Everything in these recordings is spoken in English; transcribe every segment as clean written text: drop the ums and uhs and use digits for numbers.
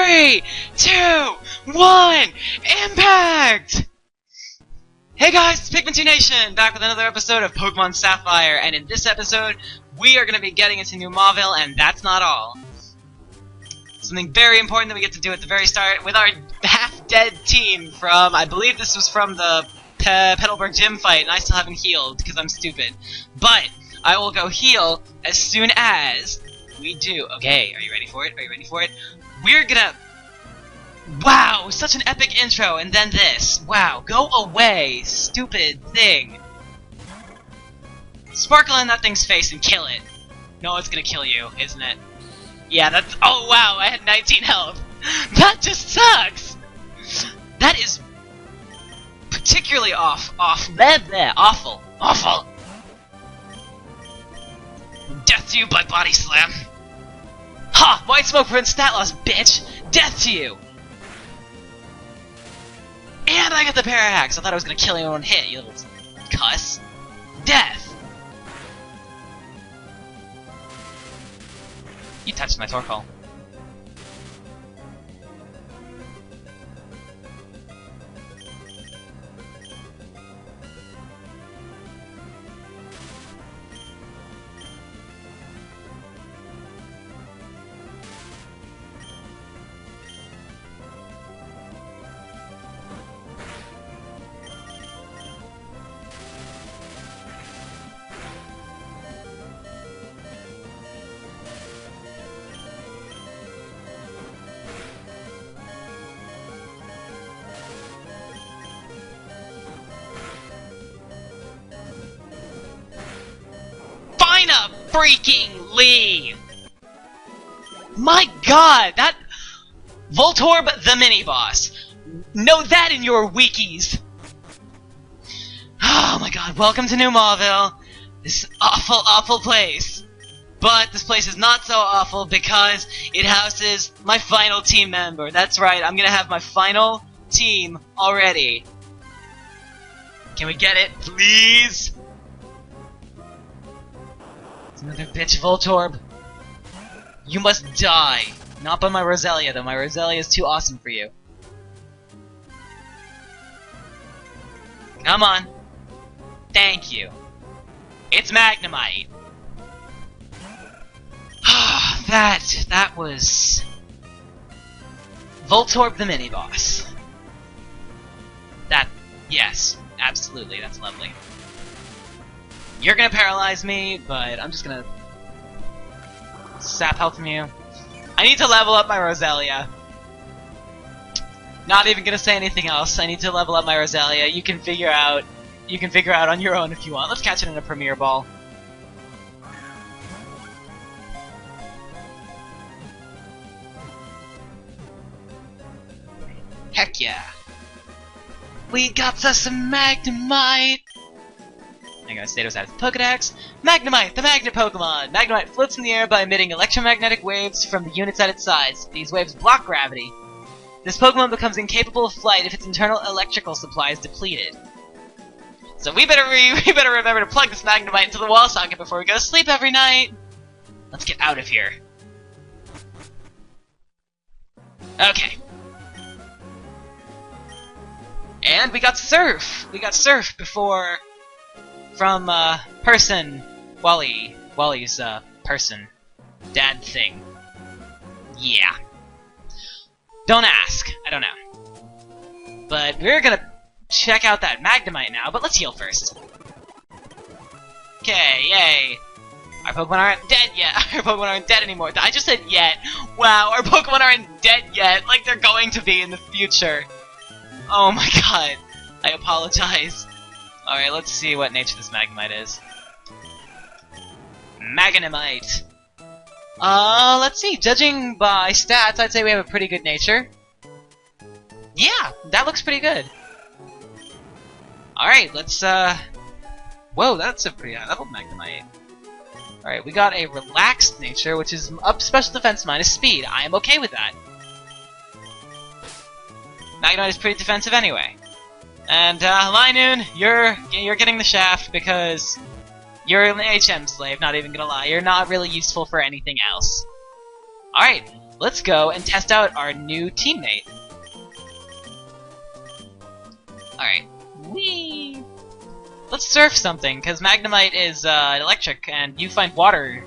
3, 2, 1, impact! Hey guys, it's pikmin2nation, back with another episode of Pokemon Sapphire, and in this episode, we are going to be getting into New Mauville, and that's not all. Something very important that we get to do at the very start with our half-dead team from, I believe this was from the Petalburg gym fight, and I still haven't healed, because I'm stupid. But, I will go heal as soon as we do. Okay, are you ready for it? Are you ready for it? We're gonna... Wow, such an epic intro, and then this. Wow, go away, stupid thing. Sparkle in that thing's face and kill it. No, it's gonna kill you, isn't it? Yeah, that's... Oh, wow, I had 19 health. That just sucks! That is... particularly awful. Death to you by body slam. Ha! White smoke prevents stat loss, bitch! Death to you! And I got the Parahax! I thought I was gonna kill you in one hit, you little cuss. Death! You touched my Torkoal. Freaking leave! My god, that Voltorb the mini-boss. Know that in your wikis. Oh my god, welcome to New Mauville. This awful, awful place. But this place is not so awful because it houses my final team member. That's right, I'm gonna have my final team already. Can we get it, please? Another bitch Voltorb. You must die. Not by my Roselia, though. My Roselia is too awesome for you. Come on. Thank you. It's Magnemite. that was... Voltorb the mini-boss. Yes, absolutely, that's lovely. You're gonna paralyze me, but I'm just gonna sap health from you. I need to level up my Roselia. Not even gonna say anything else. I need to level up my Roselia. You can figure out on your own if you want. Let's catch it in a Premier Ball. Heck yeah. We got us some Magnemite! Hang on, Stato's out of the Pokedex. Magnemite, the magnet Pokemon! Magnemite floats in the air by emitting electromagnetic waves from the units at its sides. These waves block gravity. This Pokemon becomes incapable of flight if its internal electrical supply is depleted. So we better remember to plug this Magnemite into the wall socket before we go to sleep every night! Let's get out of here. Okay. And we got Surf! We got Surf before... From, person, Wally's, person, dad thing. Yeah. Don't ask, I don't know. But we're gonna check out that Magnemite now, but let's heal first. Okay, yay. Our Pokemon aren't dead yet. Our Pokemon aren't dead anymore. I just said yet. Wow, our Pokemon aren't dead yet, like they're going to be in the future. Oh my god, I apologize. Alright, let's see what nature this Magnemite is. Magnemite! Let's see. Judging by stats, I'd say we have a pretty good nature. Yeah, that looks pretty good. Alright, let's, Whoa, that's a pretty high level Magnemite. Alright, we got a relaxed nature, which is up special defense minus speed. I am okay with that. Magnemite is pretty defensive anyway. And, Linoon, you're getting the shaft because you're an HM slave, not even gonna lie. You're not really useful for anything else. Alright, let's go and test out our new teammate. Alright. Whee! Let's surf something, because Magnemite is electric, and you find water.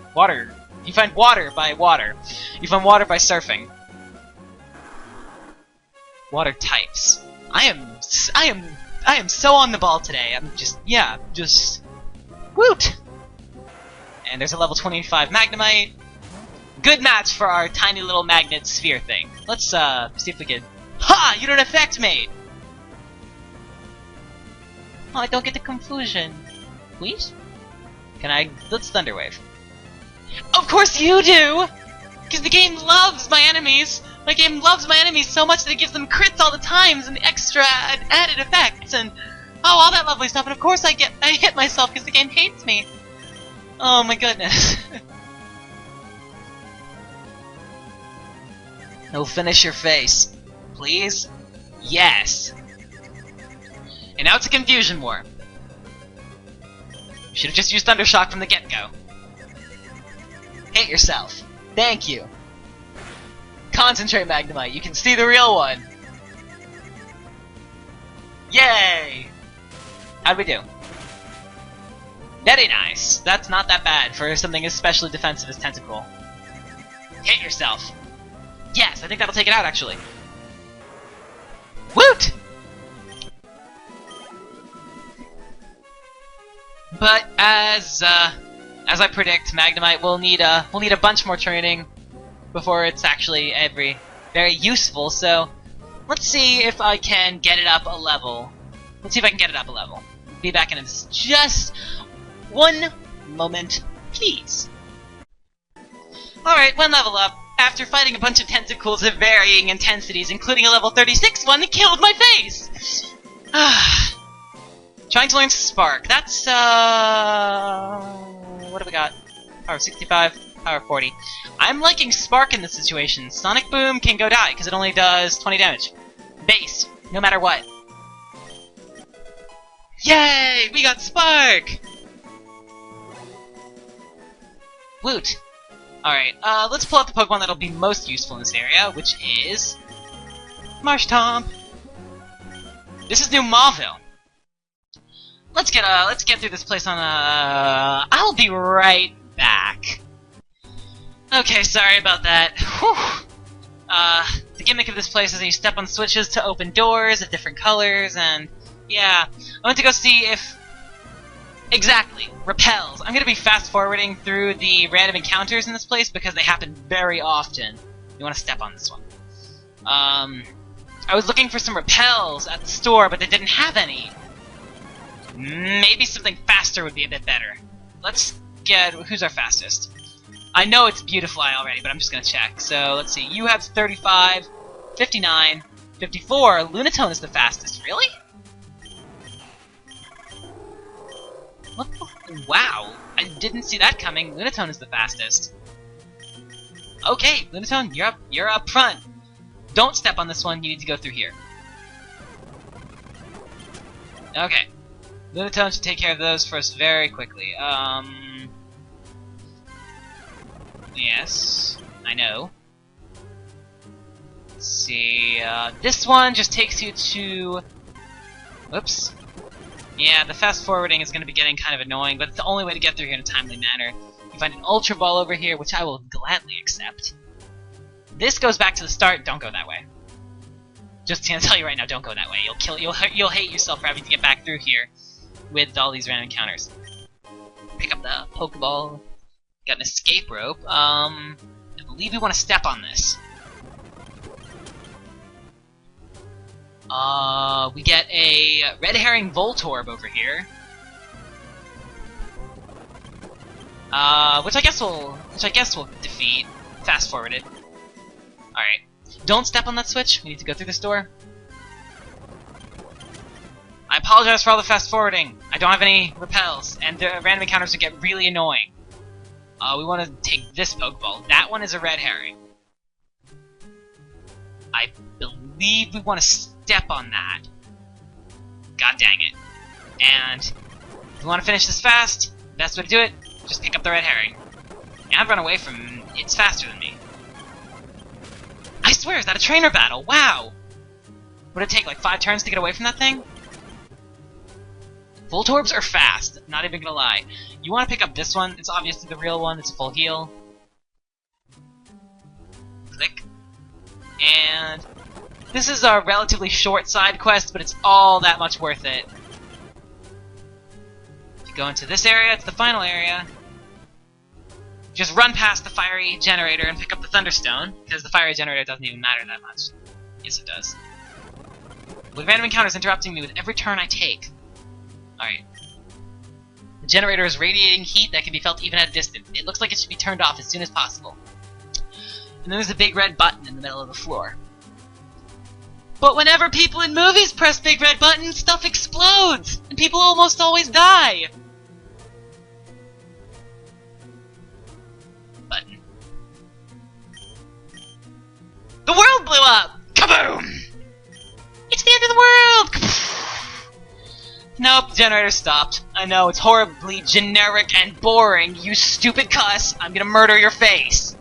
You find water by water. You find water by surfing. Water types. I am so on the ball today. I'm just woot! And there's a level 25 Magnemite. Good match for our tiny little magnet sphere thing. Let's see if we can. Ha! You don't affect me! Oh, I don't get the confusion. Please? Can I? Let's Thunder Wave. Of course you do! Because the game loves my enemies! My game loves my enemies so much that it gives them crits all the times and extra added effects and all that lovely stuff. And of course I hit myself because the game hates me. Oh my goodness. No, finish your face. Please? Yes. And now it's a confusion war. Should have just used Thundershock from the get-go. Hit yourself. Thank you. Concentrate, Magnemite. You can see the real one. Yay! How'd we do? Very nice. That's not that bad for something as especially defensive as Tentacle. Hit yourself. Yes, I think that'll take it out, actually. Woot! But as I predict, Magnemite will need a bunch more training before it's actually very useful. So let's see if I can get it up a level. Be back in just one moment, please. All right, one level up. After fighting a bunch of tentacles of varying intensities, including a level 36 one that killed my face. Trying to learn Spark. That's, what do we got? Power 65, power 40. I'm liking Spark in this situation. Sonic Boom can go die, because it only does 20 damage. Base, no matter what. Yay! We got Spark! Woot. Alright, let's pull out the Pokemon that'll be most useful in this area, which is... Marshtomp! This is New Mauville. Let's get through this place on I'll be right back. Okay, sorry about that. Whew. The gimmick of this place is that you step on switches to open doors of different colors, and yeah. I went to go see if... Exactly, repels. I'm gonna be fast-forwarding through the random encounters in this place because they happen very often. You wanna step on this one. I was looking for some repels at the store, but they didn't have any. Maybe something faster would be a bit better. Let's get... Who's our fastest? I know it's Beautifly already, but I'm just gonna check. So, let's see. You have 35, 59, 54. Lunatone is the fastest. Really? What the... Wow. I didn't see that coming. Lunatone is the fastest. Okay, Lunatone, you're up front. Don't step on this one. You need to go through here. Okay. Lunatone should take care of those for us very quickly. Yes, I know. Let's see, this one just takes you to... Whoops. Yeah, the fast forwarding is going to be getting kind of annoying, but it's the only way to get through here in a timely manner. You find an Ultra Ball over here, which I will gladly accept. This goes back to the start. Don't go that way. Just gonna tell you right now, don't go that way. You'll hate yourself for having to get back through here with all these random encounters. Pick up the Pokeball. Got an escape rope. I believe we want to step on this. We get a Red Herring Voltorb over here. Which I guess we'll defeat. Fast forwarded. Alright. Don't step on that switch. We need to go through this door. I apologize for all the fast forwarding. I don't have any repels, and the random encounters would get really annoying. We want to take this Pokeball. That one is a Red Herring. I believe we want to step on that. God dang it. And if we want to finish this fast, the best way to do it, just pick up the Red Herring. And run away from it's faster than me. swear, is that a trainer battle? Wow! Would it take like 5 turns to get away from that thing? Voltorbs are fast, not even gonna lie. You want to pick up this one, it's obviously the real one, it's full heal. Click. And this is a relatively short side quest, but it's all that much worth it. If you go into this area, it's the final area. Just run past the fiery generator and pick up the Thunderstone, because the fiery generator doesn't even matter that much. Yes, it does. With random encounters interrupting me with every turn I take. Alright. The generator is radiating heat that can be felt even at a distance. It looks like it should be turned off as soon as possible. And then there's a big red button in the middle of the floor. But whenever people in movies press big red buttons, stuff explodes! And people almost always die! Button. The world blew up! Kaboom! It's the end of the world! Nope, the generator stopped. I know, it's horribly generic and boring, you stupid cuss! I'm gonna murder your face!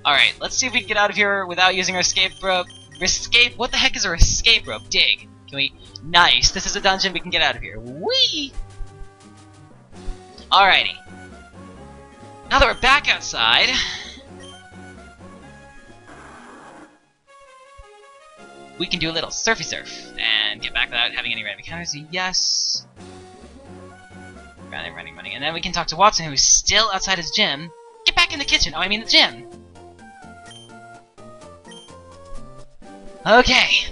Alright, let's see if we can get out of here without using our escape rope. Escape? What the heck is our escape rope? Dig. Can we? Nice. This is a dungeon. We can get out of here. Whee! Alrighty. Now that we're back outside, we can do a little surfy surf and get back without having any random encounters. Yes. Running. And then we can talk to Watson, who's still outside his gym. Get back in the kitchen. Oh, I mean the gym. Okay,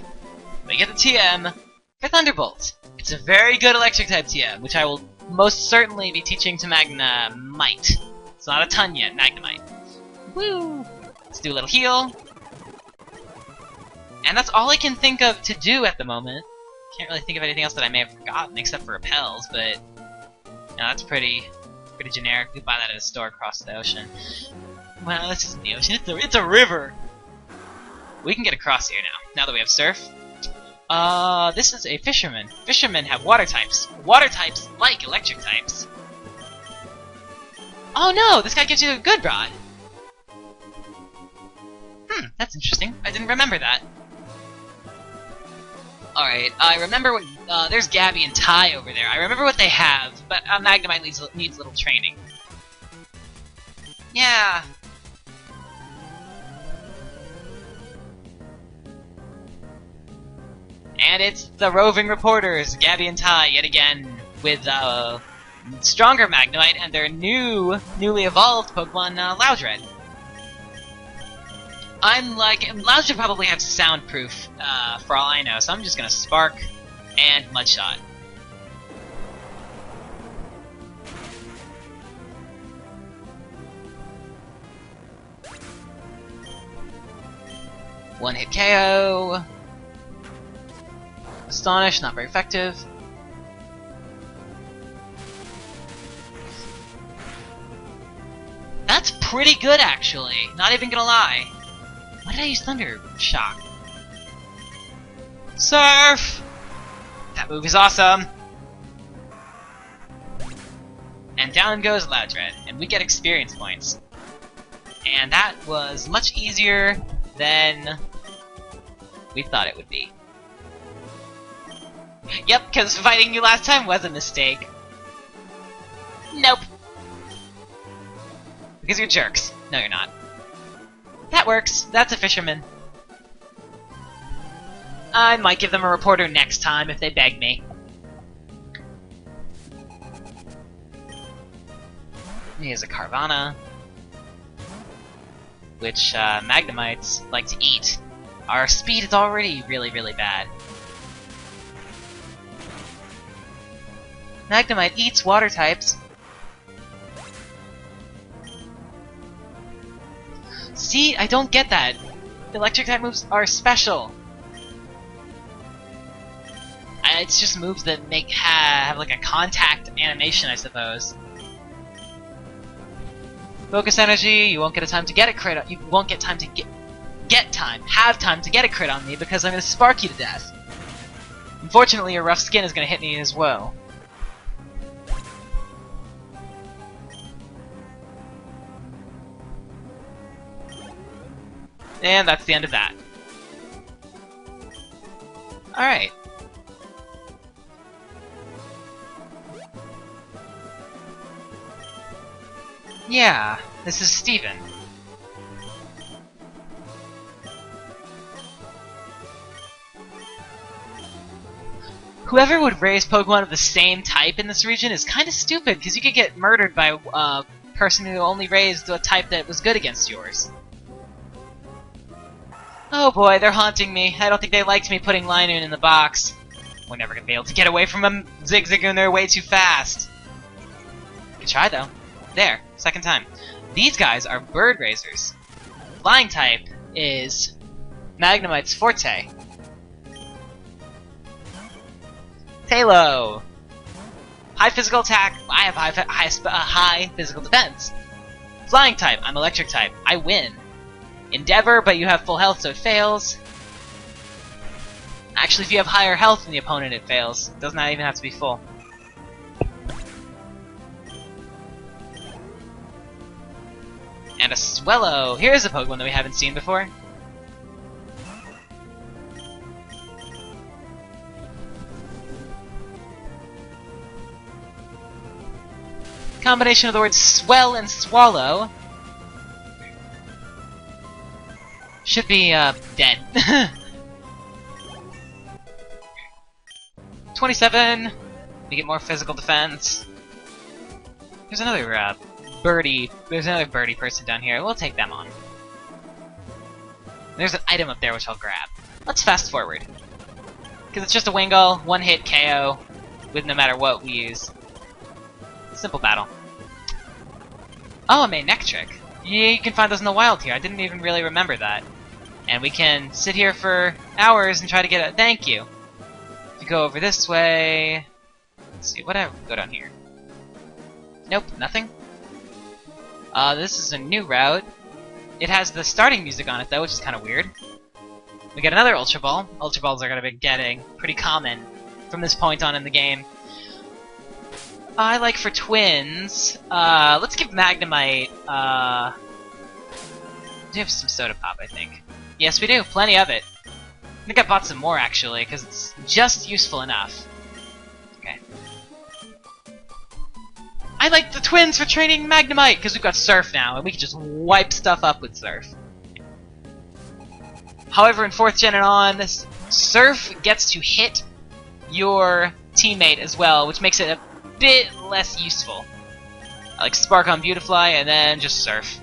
we get the TM for Thunderbolt. It's a very good electric type TM, which I will most certainly be teaching to Mite. It's not a ton yet, Magnemite. Woo! Let's do a little heal. And that's all I can think of to do at the moment. Can't really think of anything else that I may have forgotten except for repels, but that's pretty generic. We buy that at a store across the ocean. Well, this isn't the ocean, it's a river. We can get across here now that we have surf. This is a fisherman. Fishermen have water types. Water types like electric types. Oh no, this guy gives you a good rod. That's interesting. I didn't remember that. Alright, I remember what, there's Gabby and Ty over there. I remember what they have, but Magnemite needs a little training. Yeah. And it's the roving reporters, Gabby and Ty, yet again, with stronger Magnemite and their newly evolved Pokemon, Loudred. Loudred probably have soundproof, for all I know, so I'm just gonna Spark and Mudshot. One hit KO. Astonish, not very effective. That's pretty good, actually. Not even gonna lie. Why did I use Thunder Shock? Surf! That move is awesome. And down goes Loudred, and we get experience points. And that was much easier than we thought it would be. Yep, because fighting you last time was a mistake. Nope. Because you're jerks. No, you're not. That works. That's a fisherman. I might give them a reporter next time if they beg me. Here's a Carvana, which Magnemites like to eat. Our speed is already really, really bad. Magnemite eats water types. See, I don't get that. The electric type moves are special. It's just moves that have like a contact animation, I suppose. Focus energy. You won't get a time to get a crit. You won't get time to have time to get a crit on me because I'm gonna spark you to death. Unfortunately, your rough skin is gonna hit me as well. And that's the end of that. Alright. Yeah, this is Steven. Whoever would raise Pokemon of the same type in this region is kind of stupid, because you could get murdered by a person who only raised a type that was good against yours. Oh boy, they're haunting me. I don't think they liked me putting Linoon in the box. We're never gonna be able to get away from them. Zigzagoon, they're way too fast. Good try though. There, second time. These guys are bird raisers. Flying type is Magnemite's forte. Talo. High physical attack. I have high physical defense. Flying type. I'm electric type. I win. Endeavor, but you have full health, so it fails. Actually, if you have higher health than the opponent, it fails. It does not even have to be full. And a Swellow. Here's a Pokemon that we haven't seen before. Combination of the words swell and swallow. Should be, dead. 27! We get more physical defense. There's another, birdie. There's another birdie person down here. We'll take them on. There's an item up there which I'll grab. Let's fast forward. Because it's just a Wingull, one-hit KO, with no matter what we use. Simple battle. Oh, a Manectric. Yeah, you can find those in the wild here. I didn't even really remember that. And we can sit here for hours and try to get a thank you. If you go over this way... Let's see, whatever. Go down here. Nope, nothing. This is a new route. It has the starting music on it, though, which is kind of weird. We get another Ultra Ball. Ultra Balls are going to be getting pretty common from this point on in the game. I like for twins. Let's give Magnemite. We have some Soda Pop, I think. Yes, we do. Plenty of it. I think I bought some more, actually, because it's just useful enough. Okay. I like the twins for training Magnemite, because we've got Surf now, and we can just wipe stuff up with Surf. However, in 4th gen and on, this Surf gets to hit your teammate as well, which makes it a bit less useful. I like Spark on Beautifly, and then just Surf.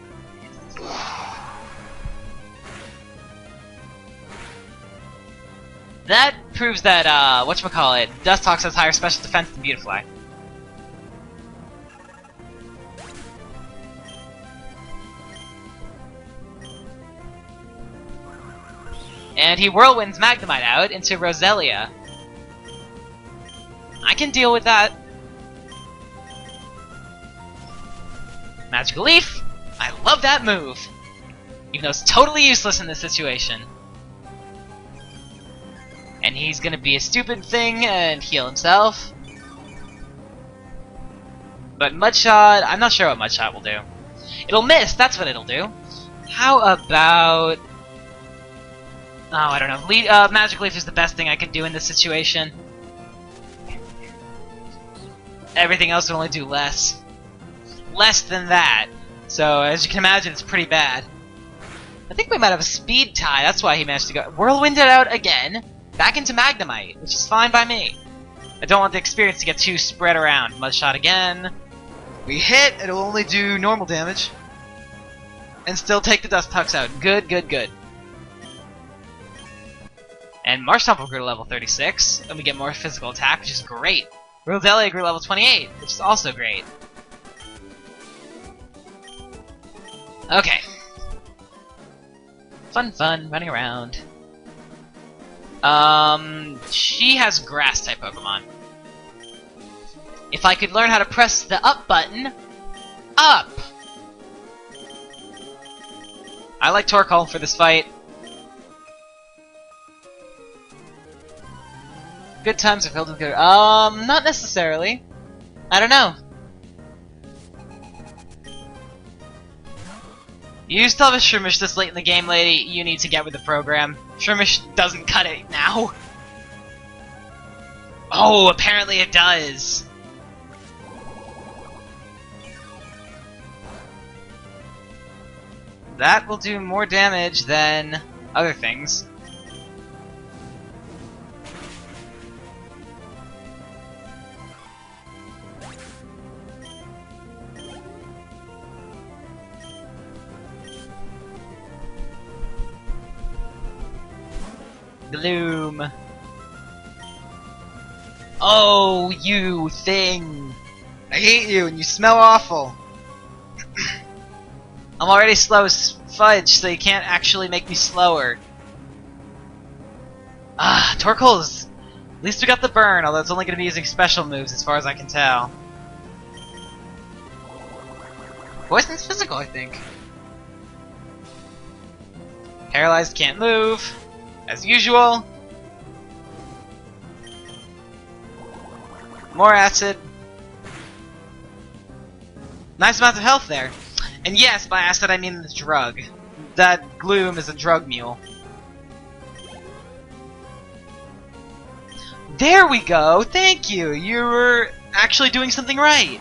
That proves that, whatchamacallit, Dustox has higher special defense than Beautifly. And he Whirlwinds Magnemite out into Roselia. I can deal with that. Magical Leaf! I love that move! Even though it's totally useless in this situation. And he's gonna be a stupid thing and heal himself. But Mudshot, I'm not sure what Mudshot will do. It'll miss, that's what it'll do. How about... Oh, I don't know. Magic Leaf is the best thing I could do in this situation. Everything else would only do less. Less than that. So, as you can imagine, it's pretty bad. I think we might have a speed tie, that's why he managed to go... Whirlwind it out again! Back into Magnemite, which is fine by me. I don't want the experience to get too spread around. Mudshot again. We hit, it'll only do normal damage. And still take the Dustox out. Good, good, good. And Marshtomp will grow to level 36, and we get more physical attack, which is great. Roselia grew level 28, which is also great. Okay. Fun, running around. She has Grass-type Pokemon. If I could learn how to press the up button... Up! I like Torkoal for this fight. Good times are filled with good... not necessarily. I don't know. You still have a Shroomish this late in the game, lady. You need to get with the program. Shroomish doesn't cut it now. Oh, apparently it does. That will do more damage than other things. Gloom. Oh, you thing! I hate you and you smell awful. I'm already slow as fudge, so you can't actually make me slower. Ah, Torkoal's... At least we got the burn, although it's only going to be using special moves as far as I can tell. Poison's physical, I think. Paralyzed, can't move. As usual. More acid. Nice amount of health there. And yes, by acid I mean the drug. That Gloom is a drug mule. There we go! Thank you! You were actually doing something right!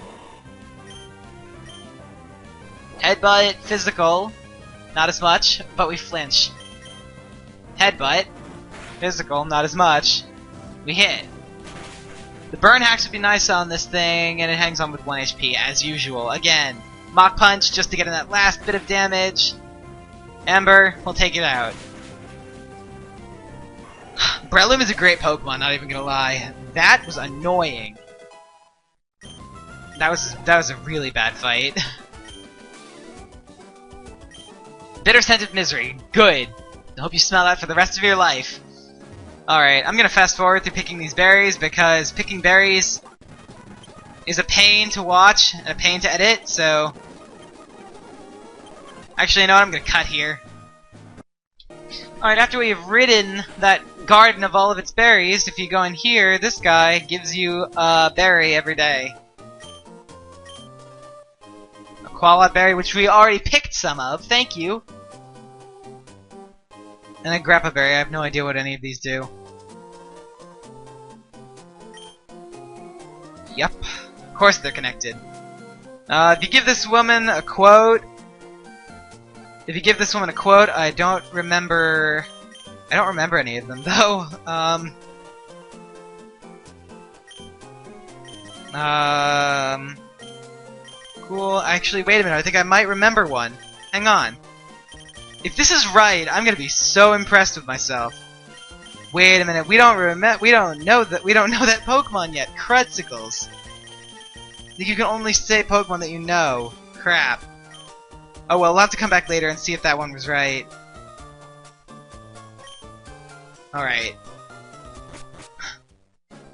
Headbutt, physical. Not as much, but we flinch. Headbutt. Physical, not as much. We hit. The burn hacks would be nice on this thing, and it hangs on with 1 HP, as usual. Again, Mach Punch just to get in that last bit of damage. Ember, we'll take it out. Breloom is a great Pokemon, not even gonna lie. That was annoying. That was a really bad fight. Bitter Scent of Misery. Good. I hope you smell that for the rest of your life. Alright, I'm gonna fast forward through picking these berries because picking berries is a pain to watch and a pain to edit, so... Actually, you know what? I'm gonna cut here. Alright, after we've ridden that garden of all of its berries, if you go in here, this guy gives you a berry every day. A Qualot berry, which we already picked some of, thank you. And a Grappa berry, I have no idea what any of these do. Yep, of course they're connected. If you give this woman a quote... I don't remember any of them, though. Cool. Actually, wait a minute. I think I might remember one. Hang on. If this is right, I'm gonna be so impressed with myself. Wait a minute. We don't know that Pokemon yet. Crudsicles. You can only say Pokemon that you know. Crap. Oh well, we'll have to come back later and see if that one was right. Alright.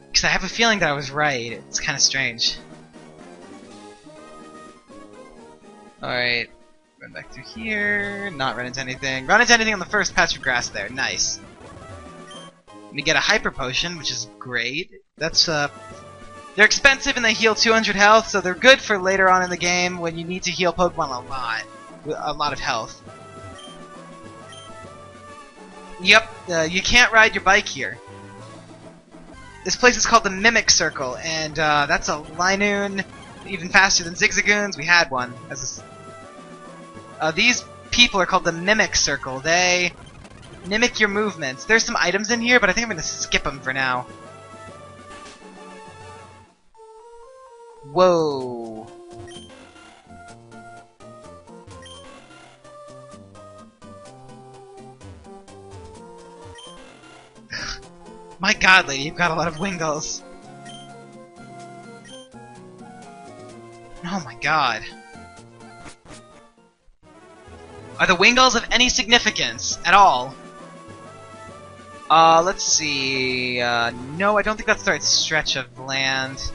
Because I have a feeling that I was right. It's kind of strange. Alright. Run back through here. Not run into anything. Run into anything on the first patch of grass there. Nice. We get a Hyper Potion, which is great. That's, they're expensive and they heal 200 health, so they're good for later on in the game when you need to heal Pokemon a lot. With a lot of health. Yep, you can't ride your bike here. This place is called the Mimic Circle, and that's a Linoon, even faster than Zigzagoons. We had one. These people are called the Mimic Circle. They mimic your movements. There's some items in here, but I think I'm going to skip them for now. Whoa. My god, lady, you've got a lot of Wingles. Oh my god. Are the Wingles of any significance at all? Let's see. No, I don't think that's the right stretch of land.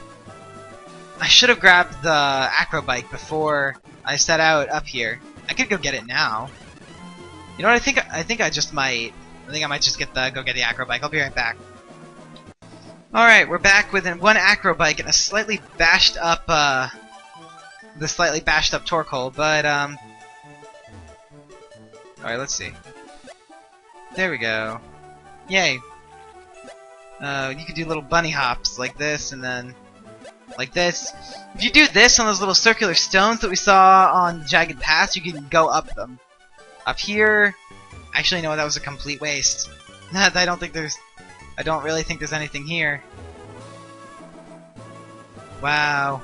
I should have grabbed the Acrobike before I set out up here. I could go get it now. You know what? I think I just might. I think I might just go get the Acrobike. I'll be right back. Alright, we're back with one Acrobike and a slightly bashed up, Torkoal, but, Alright, let's see. There we go. Yay. You can do little bunny hops like this, and then like this. If you do this on those little circular stones that we saw on Jagged Pass, you can go up them. Up here... Actually, no, that was a complete waste. I don't really think there's anything here. Wow.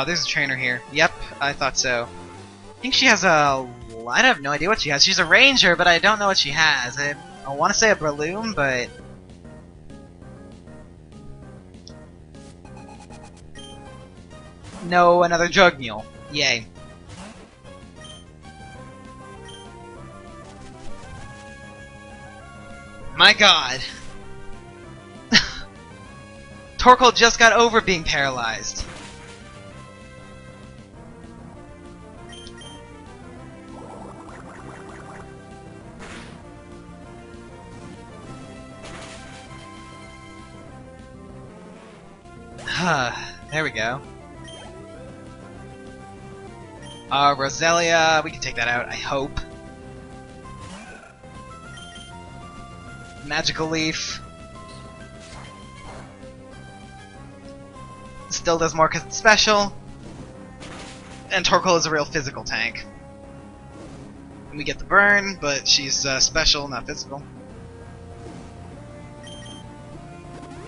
There's a trainer here. Yep, I thought so. I think she has a... I have no idea what she has. She's a ranger, but I don't know what she has. I want to say a Breloom, but... No, another drug mule. Yay. My god. Torkoal just got over being paralyzed. There we go. Roselia, we can take that out, I hope. Magical Leaf. Still does more because it's special. And Torkoal is a real physical tank. And we get the burn, but she's special, not physical.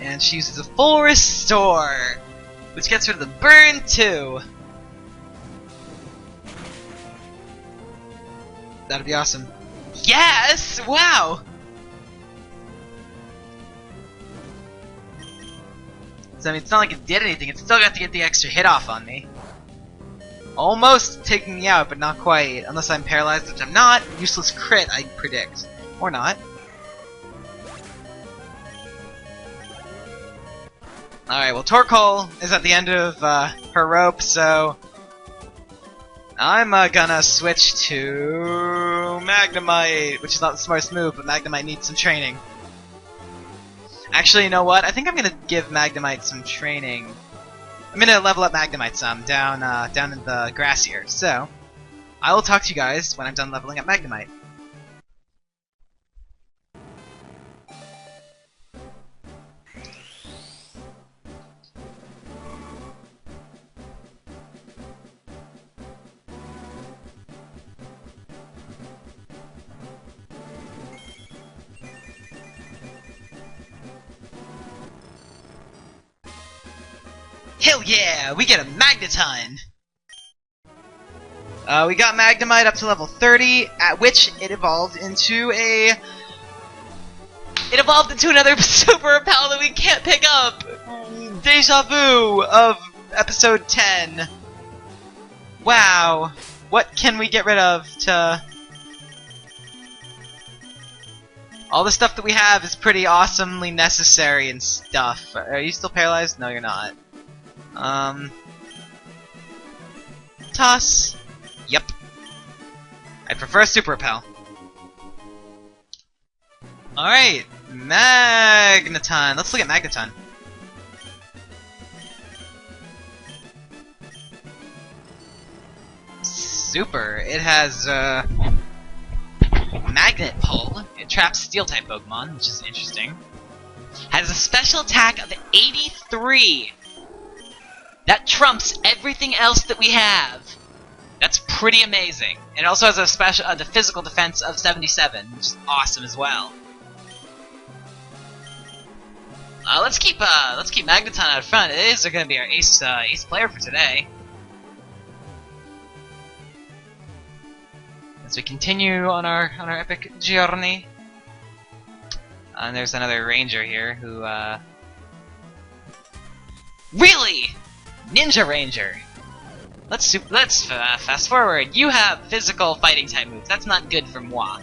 And she uses a full restore, which gets rid of the burn too. That'd be awesome. Yes! Wow! So, I mean, it's not like it did anything, it still got to get the extra hit off on me. Almost taking me out, but not quite. Unless I'm paralyzed, which I'm not. Useless crit, I predict. Or not. Alright, well, Torkoal is at the end of her rope, so... I'm gonna switch to Magnemite, which is not the smartest move, but Magnemite needs some training. Actually, you know what? I think I'm gonna give Magnemite some training. I'm gonna level up Magnemite some down in the grass here. So, I will talk to you guys when I'm done leveling up Magnemite. Hell yeah! We get a Magneton! We got Magnemite up to level 30, at which it evolved into a... It evolved into another Super Repel that we can't pick up! Deja vu of episode 10. Wow. What can we get rid of to... All the stuff that we have is pretty awesomely necessary and stuff. Are you still paralyzed? No, you're not. Toss. Yep. I prefer Super Repel. Alright, Magneton. Let's look at Magneton. Super. It has, Magnet Pull. It traps Steel-type Pokemon, which is interesting. Has a special attack of 83. That trumps everything else that we have. That's pretty amazing. It also has a special, the physical defense of 77, which is awesome as well. Let's keep Magneton out front. It is going to be our ace player for today. As we continue on our epic journey. And there's another ranger here who really. Ninja Ranger! Let's fast forward. You have physical fighting type moves. That's not good for moi.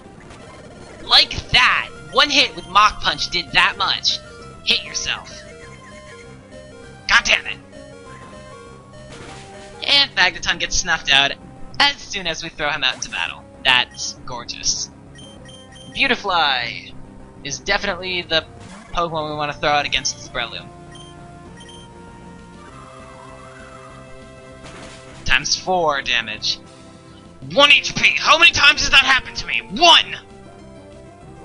Like that! One hit with Mach Punch did that much. Hit yourself. God damn it! And Magneton gets snuffed out as soon as we throw him out into battle. That's gorgeous. Beautifly is definitely the Pokemon we want to throw out against this Breloom. Times 4 damage. 1 HP! How many times has that happened to me? 1!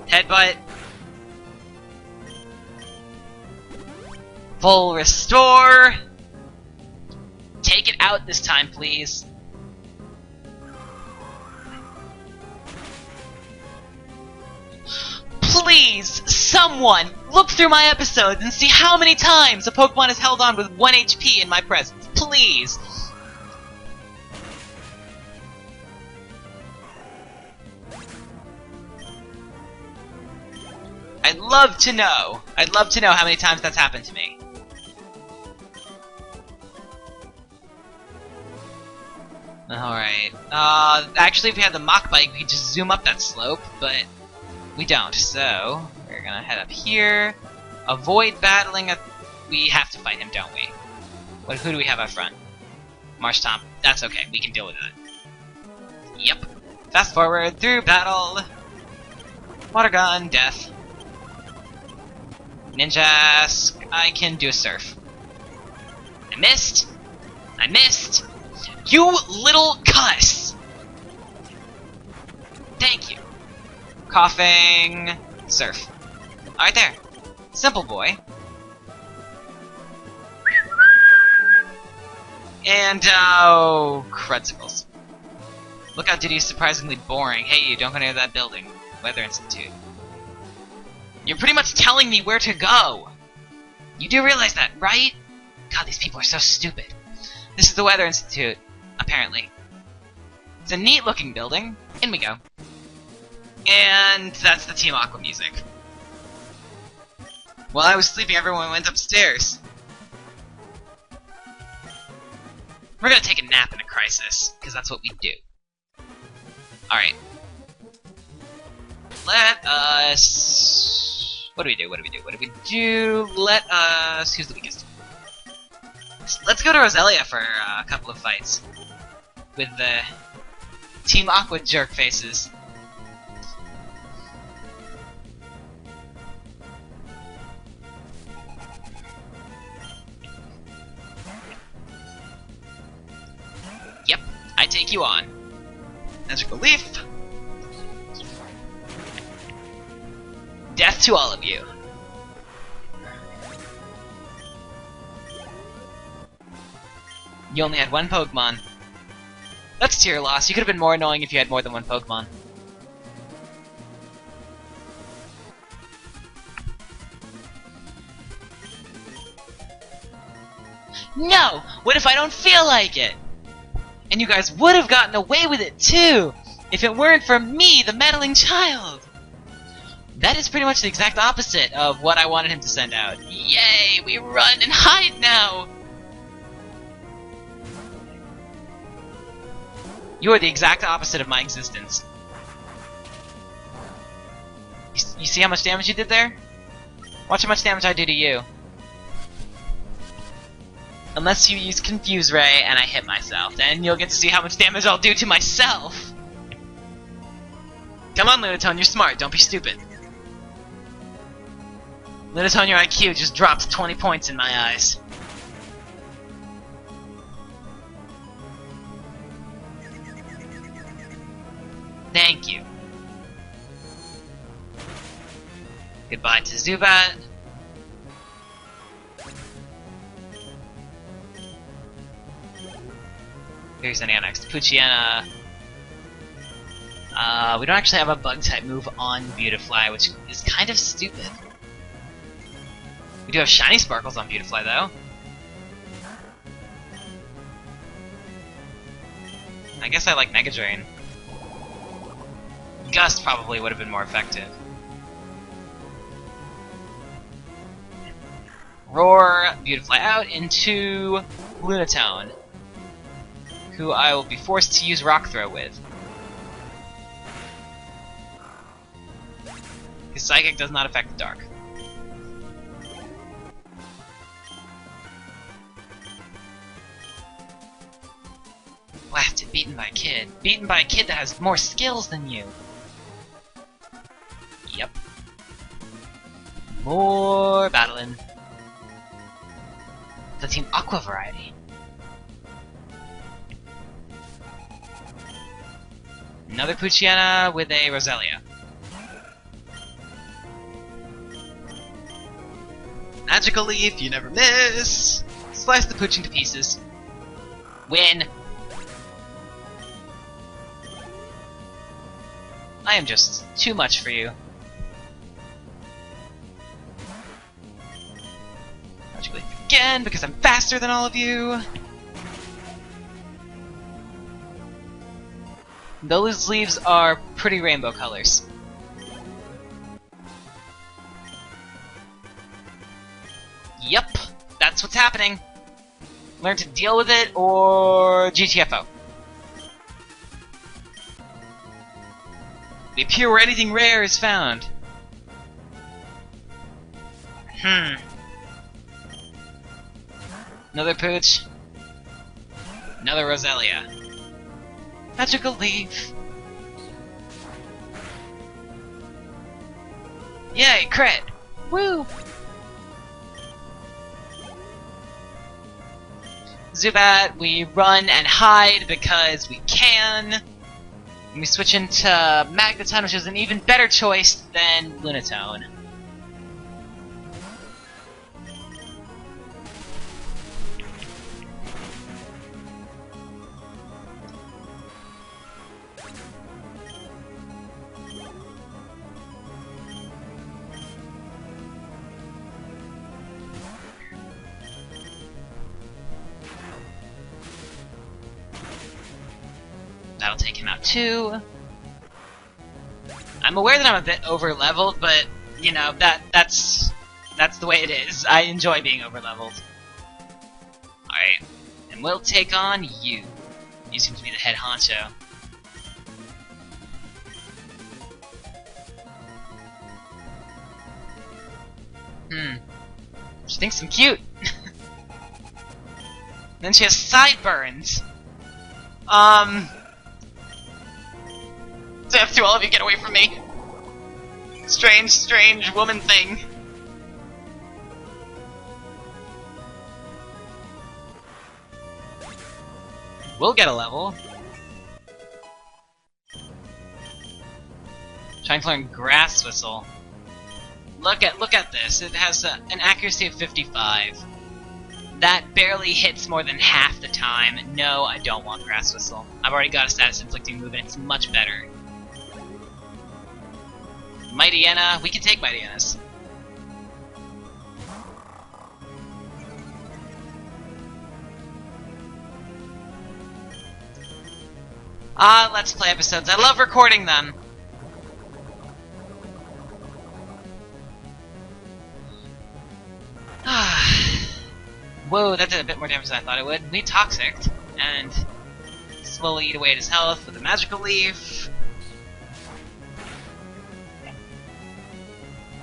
Headbutt. Full restore. Take it out this time, please. Please, someone, look through my episodes and see how many times a Pokemon has held on with 1 HP in my presence. Please. I'd love to know. I'd love to know how many times that's happened to me. Alright. Actually, if we had the Mach Bike, we could just zoom up that slope, but we don't. So, we're gonna head up here. Avoid battling we have to fight him, don't we? Who do we have up front? Marshtomp. That's okay. We can deal with that. Yep. Fast forward through battle. Water gun, death. Ninja, I can do a surf. I missed! I missed! You little cuss! Thank you. Coughing, surf. Alright there. Simple boy. And, oh, crudsicles. Lookout duty is surprisingly boring. Hey, you don't go near that building. Weather Institute. You're pretty much telling me where to go! You do realize that, right? God, these people are so stupid. This is the Weather Institute, apparently. It's a neat-looking building. In we go. And that's the Team Aqua music. While I was sleeping, everyone went upstairs. We're gonna take a nap in a crisis, because that's what we do. Alright. Let us... What do we do? What do we do? What do we do? Let us... Who's the weakest? Let's go to Roselia for a couple of fights. With the Team Aqua jerk faces. Yep, I take you on. Magical Leaf. Death to all of you. You only had 1 Pokemon. That's to your loss. You could have been more annoying if you had more than 1 Pokemon. No! What if I don't feel like it? And you guys would have gotten away with it too, if it weren't for me, the meddling child! That is pretty much the exact opposite of what I wanted him to send out. Yay! We run and hide now! You are the exact opposite of my existence. You see how much damage you did there? Watch how much damage I do to you. Unless you use Confuse Ray and I hit myself, then you'll get to see how much damage I'll do to myself! Come on, Lunatone, you're smart, don't be stupid. Lunatone, your IQ just dropped 20 points in my eyes. Thank you. Goodbye to Zubat. Here's an next. Poochyena. We don't actually have a Bug-type move on Beautifly, which is kind of stupid. We do have Shiny Sparkles on Beautifly, though. I guess I like Mega Drain. Gust probably would have been more effective. Roar Beautifly out into Lunatone, who I will be forced to use Rock Throw with. His Psychic does not affect the Dark. Blasted, beaten by a kid. Beaten by a kid that has more skills than you. more battling. The Team Aqua variety. Another Poochyena with a Roselia. Magical Leaf, you never miss! Slice the Poochin to pieces. Win! I am just too much for you. Magical Leaf again, because I'm faster than all of you! Those leaves are pretty rainbow colors. Yep, that's what's happening. Learn to deal with it, or GTFO. We appear where anything rare is found. Another Pooch. Another Roselia. Magical Leaf. Yay, crit! Woo! Zubat, we run and hide because we can. And we switch into Magneton, which is an even better choice than Lunatone. That'll take him out too. I'm aware that I'm a bit over-leveled, but, you know, that's the way it is. I enjoy being over-leveled. Alright, and we'll take on you. You seem to be the head honcho. She thinks I'm cute. Then she has sideburns. Death to all of you, get away from me! Strange, strange woman thing. We'll get a level. Trying to learn Grass Whistle. Look at this. It has an accuracy of 55. That barely hits more than half the time. No, I don't want Grass Whistle. I've already got a status inflicting move and it's much better. Mightyena, we can take Mightyenas. Let's play episodes. I love recording them. Whoa, that did a bit more damage than I thought it would. We Toxicked, and slowly eat away at his health with a Magical Leaf.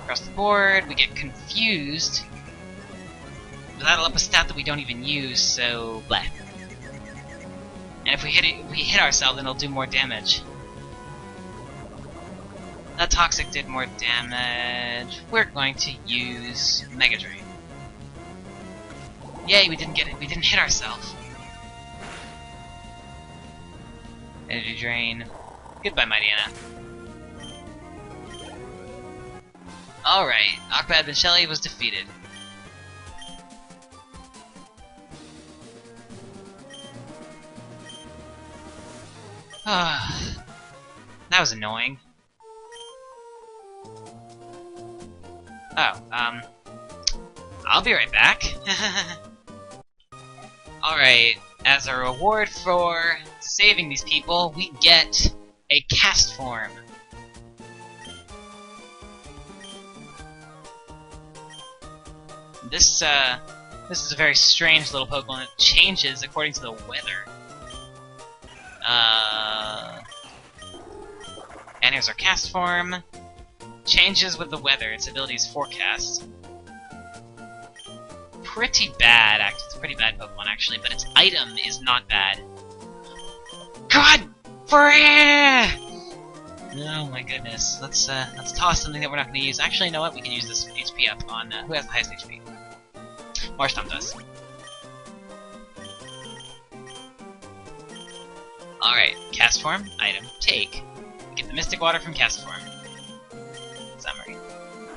Across the board, we get confused. But that'll up a stat that we don't even use, so bleh. And if we hit ourselves, then it'll do more damage. That Toxic did more damage. We're going to use Mega Drain. Yay, we didn't hit ourselves. Energy Drain. Goodbye, Mightyena. Alright, Akbad Ben Shelly was defeated. That was annoying. Oh, I'll be right back. Alright, as a reward for saving these people, we get a cast form. This is a very strange little Pokemon that changes according to the weather. And here's our cast form. Changes with the weather. Its ability is forecast. Pretty bad, actually. It's a pretty bad Pokemon, actually, but its item is not bad. God! Oh my goodness. Let's toss something that we're not going to use. Actually, you know what? We can use this HP up on who has the highest HP. Marshtomp does. Alright, cast form, item, take. Get the Mystic Water from cast form. Summary.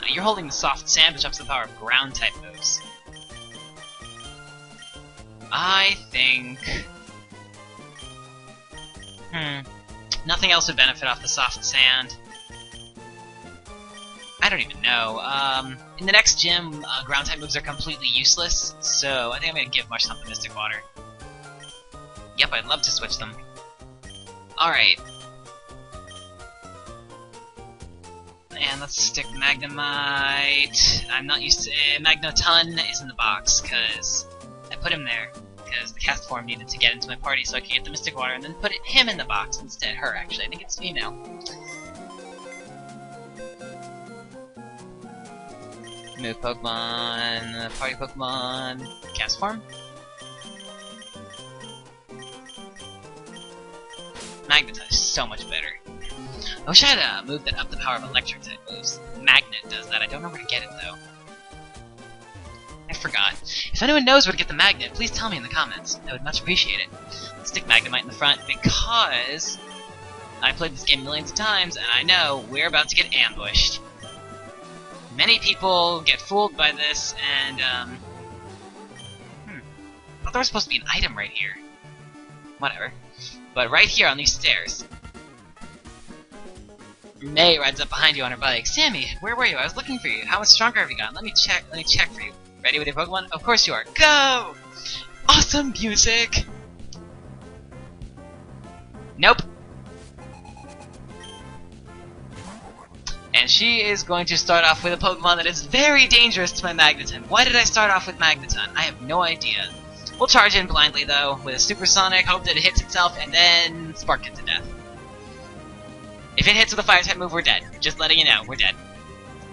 You're holding the soft sand, which ups the power of ground type moves. I think... Nothing else would benefit off the soft sand. I don't even know. In the next gym, ground type moves are completely useless, so I think I'm gonna give Marshtomp the Mystic Water. Yep, I'd love to switch them. Alright. And let's stick Magnemite. I'm not used to it. Magneton is in the box, because I put him there. Because the cast form needed to get into my party so I could get the Mystic Water and then put him in the box instead. Her, actually. I think it's female. Move Pokemon, party Pokemon, cast form. Magneton is so much better. I wish I had a move that upped the power of electric type moves. Magnet does that. I don't know where to get it though. I forgot. If anyone knows where to get the magnet, please tell me in the comments. I would much appreciate it. Let's stick Magnemite in the front because I played this game millions of times and I know we're about to get ambushed. Many people get fooled by this and I thought there was supposed to be an item right here. Whatever. But right here on these stairs, May rides up behind you on her bike. Sammy, where were you? I was looking for you. How much stronger have you gotten? Let me check for you. Ready with your Pokemon? Of course you are. Go! Awesome music! Nope. And she is going to start off with a Pokemon that is very dangerous to my Magneton. Why did I start off with Magneton? I have no idea. We'll charge in blindly though, with a Supersonic, hope that it hits itself, and then spark it to death. If it hits with a fire type move, we're dead. Just letting you know, we're dead.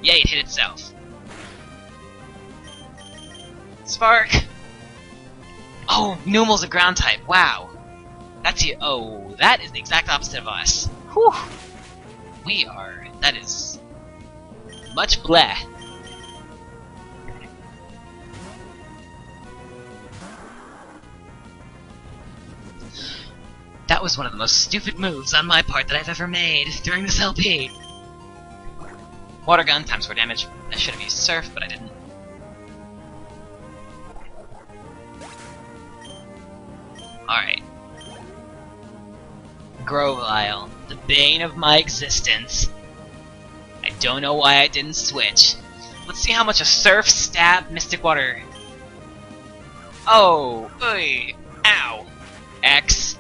Yay, it hit itself. Spark! Oh, Numel's a ground type, wow. Oh, that is the exact opposite of us. Whew. That is much bleh. That was one of the most stupid moves on my part that I've ever made during this LP. Water gun, times 4 damage. I should have used Surf, but I didn't. Alright. Grovyle, the bane of my existence. I don't know why I didn't switch. Let's see how much a Surf, Stab, Mystic Water... Oh! Oy! Ow! X.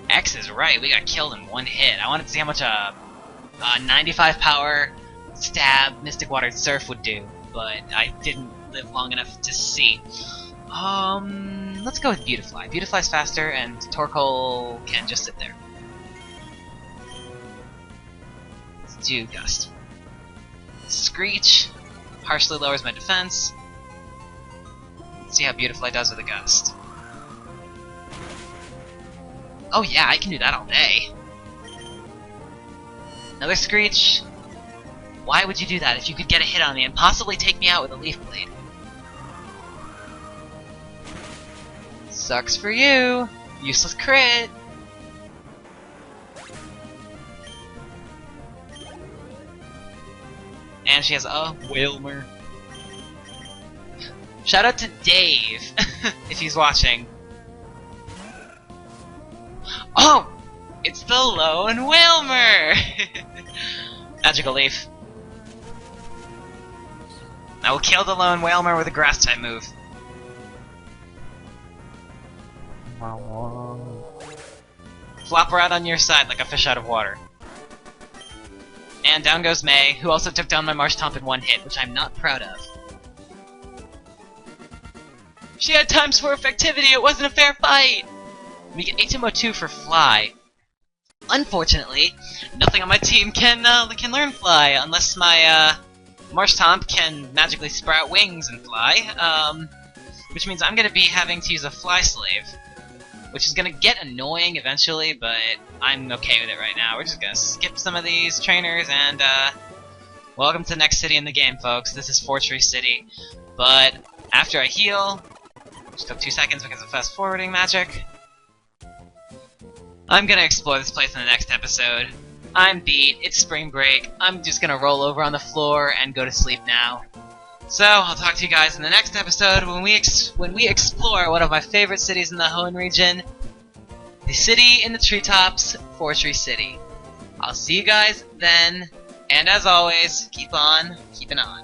X is right, we got killed in one hit. I wanted to see how much a 95 power Stab, Mystic Water, Surf would do, but I didn't live long enough to see. Let's go with Beautifly. Beautifly's faster, and Torkoal can just sit there. Let's do Gust. Screech harshly lowers my defense. Let's see how Beautifly does with a Gust. Oh yeah, I can do that all day. Another Screech. Why would you do that if you could get a hit on me and possibly take me out with a Leaf Blade? Sucks for you! Useless crit! And she has a Wailmer. Shout out to Dave, if he's watching. Oh! It's the Lone Wailmer! Magical Leaf. I will kill the Lone Wailmer with a Grass type move. Flop her out on your side like a fish out of water. And down goes May, who also took down my Marshtomp in one hit, which I'm not proud of. She had times 4 effectivity, it wasn't a fair fight! We get HMO2 for Fly. Unfortunately, nothing on my team can learn Fly, unless my Marshtomp can magically sprout wings and fly, which means I'm gonna be having to use a Fly Slave. which is gonna get annoying eventually, but I'm okay with it right now. We're just gonna skip some of these trainers and welcome to the next city in the game, folks. This is Fortress City. But after I heal, which took 2 seconds because of fast forwarding magic, I'm gonna explore this place in the next episode. I'm beat, it's spring break, I'm just gonna roll over on the floor and go to sleep now. So, I'll talk to you guys in the next episode when we explore one of my favorite cities in the Hoenn region, the city in the treetops, Fortress City. I'll see you guys then, and as always, keep on keeping on.